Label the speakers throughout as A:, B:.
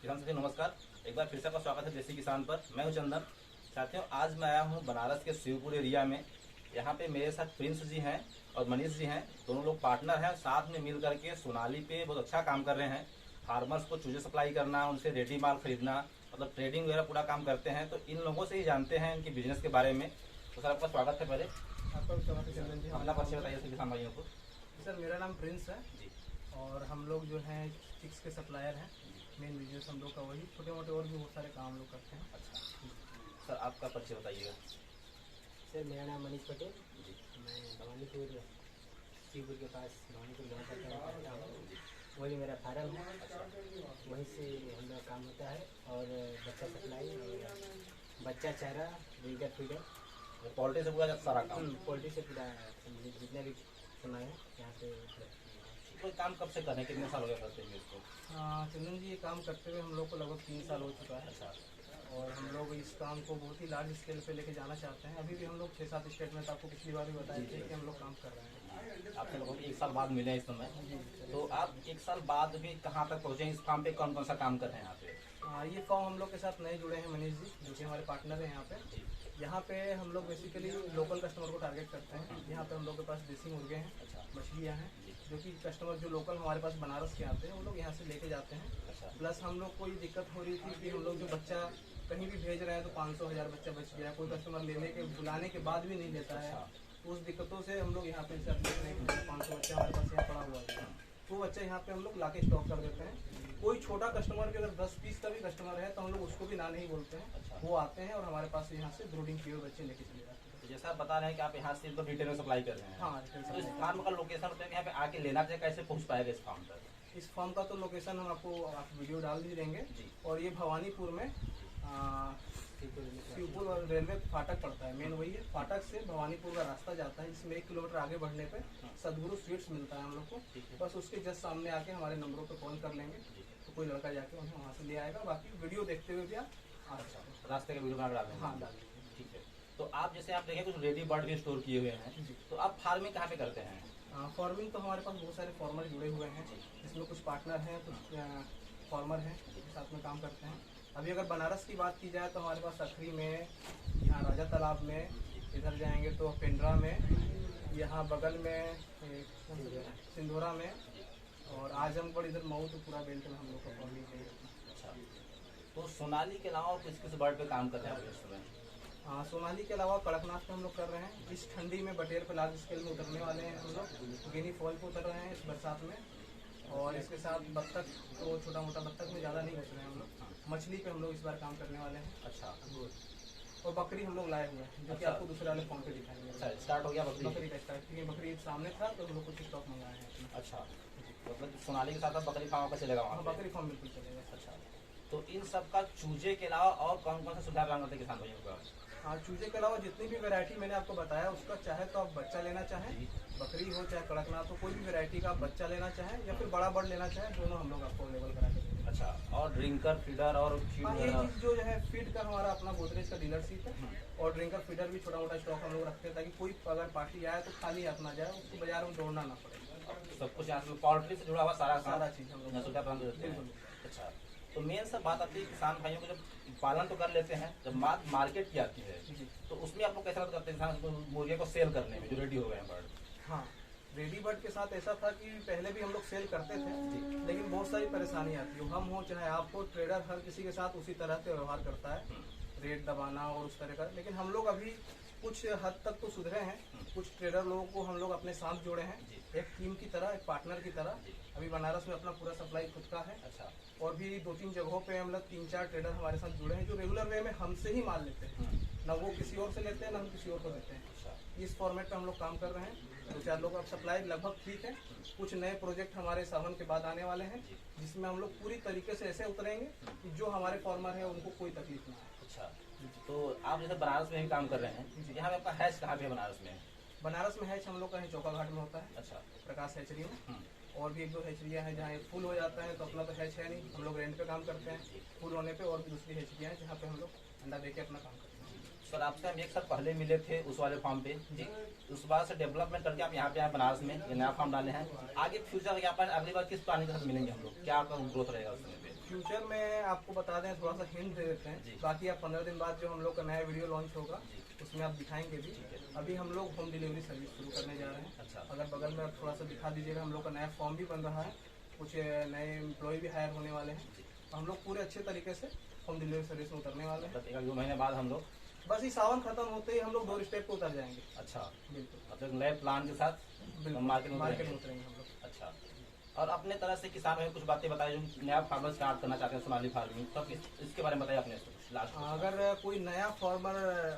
A: किसान साथियों नमस्कार। एक बार फिर से आपका स्वागत है देसी किसान पर। मैं हूं चंदन। साथियों आज मैं आया हूं बनारस के शिवपुर एरिया में। यहाँ पे मेरे साथ प्रिंस जी हैं और मनीष जी हैं, दोनों लोग पार्टनर हैं। साथ में मिल करके सोनाली पे बहुत अच्छा काम कर रहे हैं। फार्मर्स को चूजे सप्लाई करना, उनसे रेडी माल खरीदना, मतलब ट्रेडिंग वगैरह पूरा काम करते हैं। तो इन लोगों से ही जानते हैं इनके बिजनेस के बारे में। तो सर आपका स्वागत है। पहले
B: आपका भी स्वागत है चंदन जी।
A: अपना परिचय बताइए सर किसान भाइयों को।
B: सर मेरा नाम प्रिंस है
A: जी
B: और हम लोग जो हैं चिक्स के सप्लायर हैं। मेन बिजनेस हम लोग का वही, छोटे मोटे और भी बहुत सारे काम हम लोग करते हैं।
A: अच्छा सर आपका परिचय बताइएगा।
C: सर मेरा नाम मनीष पटेल,
A: जी
C: मैं भवानीपुर शिवपुर के पास भवानीपुर गाँव का काम करता हूँ। वही मेरा फार्म है, वहीं से हम लोग काम होता है। और बच्चा सप्लाई और बच्चा चारा, ब्रीडर फीडर,
A: पोल्ट्री से पूरा सारा काम।
C: पोल्ट्री से पूरा जितना भी सामान है यहाँ पे।
A: कोई काम कब से करने, कितने साल हो गया करते हैं इसको?
B: चंदन जी ये काम करते हुए हम लोग को लगभग 3 साल हो चुका है।
A: अच्छा
B: और हम लोग इस काम को बहुत ही लार्ज स्केल पे लेके जाना चाहते हैं। अभी भी हम लोग 6-7 स्टेट में, तो आपको पिछली बार भी बताए थे कि हम लोग काम कर रहे हैं।
A: आपसे लगभग 1 साल बाद मिले इस समय। तो आप 1 साल बाद भी कहाँ तक पहुँचे इस फार्म पे? कौन कौन सा काम कर रहे हैं यहाँ पे?
B: ये फॉर्म हम लोग के साथ नए जुड़े हैं मनीष जी, जो कि हमारे पार्टनर हैं यहाँ पे। यहाँ पे हम लोग बेसिकली लोकल कस्टमर को टारगेट करते हैं। यहाँ पे हम लोग के पास देसी मुर्गे हैं,
A: अच्छा
B: मछलियाँ हैं, जो कि कस्टमर जो लोकल हमारे पास बनारस के आते हैं वो लोग यहाँ से लेके जाते हैं।
A: अच्छा
B: प्लस हम लोग को ये दिक्कत हो रही थी कि हम लोग जो बच्चा कहीं भी भेज रहे हैं तो 500-1000 बच्चा बच गया, कोई कस्टमर लेने के बुलाने के बाद भी नहीं लेता है। तो उस दिक्कतों से हम लोग यहाँ पे 500 बच्चा हमारे पास यहाँ पड़ा हुआ है, वो बच्चा यहाँ पे हम लोग लाके स्टॉक कर देते हैं। कोई छोटा कस्टमर भी अगर 10 पीस का भी कस्टमर है तो हम लोग उसको भी ना नहीं बोलते हैं।
A: अच्छा।
B: वो आते हैं और हमारे पास से यहाँ से ब्रूडिंग किए हुए बच्चे लेके चले जाते हैं।
A: तो जैसा आप बता रहे हैं कि आप यहाँ से इनको रिटेल में सप्लाई कर रहे हैं।
B: हाँ,
A: तो इस फार्म का लोकेशन होता है कि यहाँ पे आके लेना चाहिए, कैसे पहुँच पाएगा इस फार्म तक?
B: इस फॉर्म का तो लोकेशन हम आपको आप वीडियो डाल भी देंगे।
A: जी।
B: और ये भवानीपुर में शिवपुर और रेलवे फाटक पड़ता है, मेन वही है। फाटक से भवानीपुर का रास्ता जाता है, जिसमें 1 किलोमीटर आगे बढ़ने पे सदगुरु स्वीट्स मिलता है हम लोग को।
A: ठीक है।
B: बस उसके जस्ट सामने आके हमारे नंबरों पे कॉल कर लेंगे, तो कोई लड़का जाके उन्हें वहाँ से ले आएगा। बाकी वीडियो देखते हुए भी आप आ सकते हैं।
A: रास्ते के वीडियो बना डाल देंगे।
B: हाँ, डाल देंगे।
A: ठीक है। तो आप जैसे आप देखें कुछ रेडी बर्ड भी स्टोर किए हुए हैं,
B: जी।
A: तो आप फार्मिंग कहाँ पे करते हैं?
B: फार्मिंग तो हमारे पास बहुत सारे फार्मर जुड़े हुए हैं, जिसमें कुछ पार्टनर हैं, कुछ फार्मर हैं, साथ में काम करते हैं। अभी अगर बनारस की बात की जाए तो हमारे पास सखरी में, यहाँ राजा तालाब में, इधर जाएंगे तो पेंड्रा में, यहाँ बगल में सिंधोरा में, और आजमगढ़ इधर मऊ, तो पूरा बेल्ट में हम लोग का फार्मिंग है।
A: अच्छा, तो सोनाली के अलावा किस किस बर्ड पे काम कर रहे हैं आप इस समय?
B: सोनाली के अलावा कड़कनाथ पे हम लोग कर रहे हैं। इस ठंडी में बटेर पे लार्ज स्केल में उतरने वाले हैं हम लोग। गिनी फॉल पे उतर रहे हैं इस बरसात में। और इसके साथ बत्तख, तो छोटा मोटा बत्तख में ज़्यादा नहीं घुस रहे हैं हम लोग। मछली पे हम लोग इस बार काम करने वाले हैं।
A: अच्छा
B: और बकरी हम लोग लाए हुए हैं, जो कि
A: अच्छा।
B: आपको दूसरे वाले फॉर्म पे दिखाएंगे।
A: अच्छा, स्टार्ट हो गया बकरी?
B: बकरी का स्टार्ट, क्योंकि बकरी सामने था तो हम लोग कुछ स्टॉक मंगाए हैं अपना।
A: अच्छा, मतलब सोनाली के साथ आप बकरी फार्म का चलेगा वहाँ
B: हाँ,
A: पे?
B: बकरी फार्म बिल्कुल चलेगा।
A: अच्छा, तो इन सब का चूजे के अलावा और कौन कौन सा सुधार काम करते हैं किसान भाइयों का?
B: हाँ, चूजे के अलावा जितनी भी वैरायटी मैंने आपको बताया उसका, चाहे तो आप बच्चा लेना चाहें, बकरी हो चाहे कड़कनाथ हो, कोई भी वैरायटी का आप बच्चा लेना चाहें या फिर बड़ा बर्ड लेना चाहें, दोनों हम लोग आपको अवेलेबल करा के देंगे।
A: अच्छा, और ड्रिंकर फीडर और फीड
B: हाँ, ये
A: वगैरह?
B: चीज़ जो है फीड का हमारा अपना गोदरेज का डीलरशिप है। और ड्रिंकर फीडर भी छोटा मोटा स्टॉक हम लोग रखते हैं, ताकि कोई अगर पार्टी आए तो खाली हाथ ना जाए, उसको बाजार में दौड़ना ना पड़े।
A: सब कुछ यहाँ से पोल्ट्री से जुड़ा हुआ सारा
B: सारा चीज़ हम लोग
A: सुविधा प्रदान करते हैं।
B: बिल्कुल।
A: अच्छा, तो मेन सब बात आती है किसान भाइयों को, जब पालन तो कर लेते हैं, जब मार्केट की आती है
B: जी।
A: तो उसमें आप लोग कैसे मदद करते हैं किसान मुर्गे को सेल करने में, जो रेडी हो गए हैं बर्ड?
B: हाँ, रेडी बर्ड के साथ ऐसा था कि पहले भी हम लोग सेल करते थे, लेकिन बहुत सारी परेशानी आती है। हम हो चाहे आप हो, ट्रेडर हर किसी के साथ उसी तरह से व्यवहार करता है, रेट दबाना और उस तरह का। लेकिन हम लोग अभी कुछ हद तक तो सुधरे हैं। कुछ ट्रेडर लोगों को हम लोग अपने साथ जोड़े हैं, एक टीम की तरह, एक पार्टनर की तरह। अभी बनारस में अपना पूरा सप्लाई खुद का है।
A: अच्छा,
B: और भी 2-3 जगहों पे हम लोग 3-4 ट्रेडर हमारे साथ जुड़े हैं, जो रेगुलर वे में हमसे ही माल लेते हैं। ना वो किसी और से लेते हैं, ना हम किसी और को देते हैं।
A: अच्छा,
B: इस फॉर्मेट पे हम लोग काम कर रहे हैं। 2-4 लोग अब सप्लाई लगभग ठीक है। कुछ नए प्रोजेक्ट हमारे सावन के बाद आने वाले हैं, जिसमें हम लोग पूरी तरीके से ऐसे उतरेंगे कि जो हमारे फार्मर है उनको कोई तकलीफ ना आए।
A: अच्छा, तो आप जैसे बनारस में भी काम कर रहे हैं, यहाँ पे आपका हैच कहाँ पे है बनारस में?
B: बनारस में हैच हम लोग का है चौका घाट में होता है,
A: अच्छा,
B: प्रकाश हैचरी में। और भी 1-2 हैचरियाँ हैं जहाँ फुल हो जाता है, तो अपना तो हैच है नहीं, हम लोग रेंट पे काम करते हैं। फुल होने पे और भी दूसरी हैचरियाँ हैं जहाँ पे हम लोग अंडा दे के अपना काम करते हैं।
A: सर आपसे हम 1 साल पहले मिले थे उस वाले फार्म पे जी, उस बार से डेवलपमेंट करके आप यहाँ पे आए बनारस में, ये नया फार्म डाले हैं। आगे फ्यूचर यहाँ पर अगली बार किस प्लानिंग के साथ मिलेंगे हम लोग, क्या आपका ग्रोथ रहेगा उस समय पे?
B: फ्यूचर में आपको बता दें, थोड़ा सा हिंट दे देते
A: जी।
B: हैं। बाकी आप 15 दिन बाद जो हम लोग का नया वीडियो लॉन्च होगा
A: जी।
B: उसमें आप दिखाएंगे भी।
A: ठीक है।
B: अभी हम लोग होम डिलीवरी सर्विस शुरू करने जा रहे हैं।
A: अच्छा।
B: अगर बगल में आप थोड़ा सा दिखा दीजिएगा, हम लोग का नया फॉर्म भी बन रहा है, कुछ नए एम्प्लॉय भी हायर होने वाले हैं।
A: जी।
B: तो हम लोग पूरे अच्छे तरीके से होम डिलीवरी सर्विस में उतरने वाले हैं।
A: मतलब 1-2 महीने बाद हम लोग,
B: बस ये सावन खत्म होते ही हम लोग 2 स्टेप पे उतर जाएंगे।
A: अच्छा,
B: बिल्कुल
A: मतलब नए प्लान के साथ
B: बिल्कुल
A: मार्केट में
B: मार्केट में
A: उतरेंगे।
B: उतरेंगे हम लोग।
A: अच्छा, और अपने तरह से किसानों में कुछ बातें बताइए जो नया फार्मर स्टार्ट करना चाहते हैं सोनाली फार्मिंग, तब इसके बारे में बताइए अपने से कुछ लास्ट में।
B: अगर कोई नया फार्मर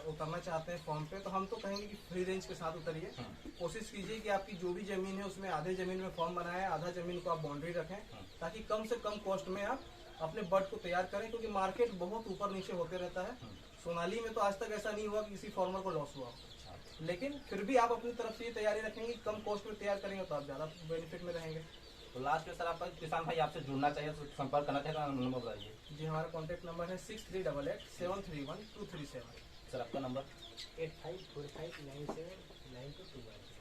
B: उतरना चाहते हैं फॉर्म पे, तो हम तो कहेंगे कि फ्री रेंज के साथ उतरिए। कोशिश कीजिए कि आपकी जो भी जमीन है उसमें आधे जमीन में फॉर्म बनाएं, आधा जमीन को आप बाउंड्री रखें, ताकि कम से कम कॉस्ट में आप अपने बर्ड को तैयार करें, क्योंकि मार्केट बहुत ऊपर नीचे होते रहता है। सोनाली में तो आज तक ऐसा नहीं हुआ कि किसी फार्मर को लॉस हुआ हो। लेकिन फिर भी आप अपनी तरफ से ये तैयारी रखेंगे, कम कॉस्ट में तैयार करेंगे तो आप ज़्यादा बेनिफिट में रहेंगे।
A: तो लास्ट में सर, आपका किसान भाई आपसे जुड़ना चाहिए तो संपर्क करना चाहिए तो नंबर बताइए।
B: जी, हमारा कॉन्टैक्ट नंबर है 6388731237।
A: सर आपका नंबर।
C: 8545979221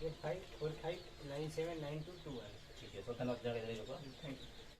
C: 8545979221।
A: ठीक है सर, धन्यवाद।
B: Thank you.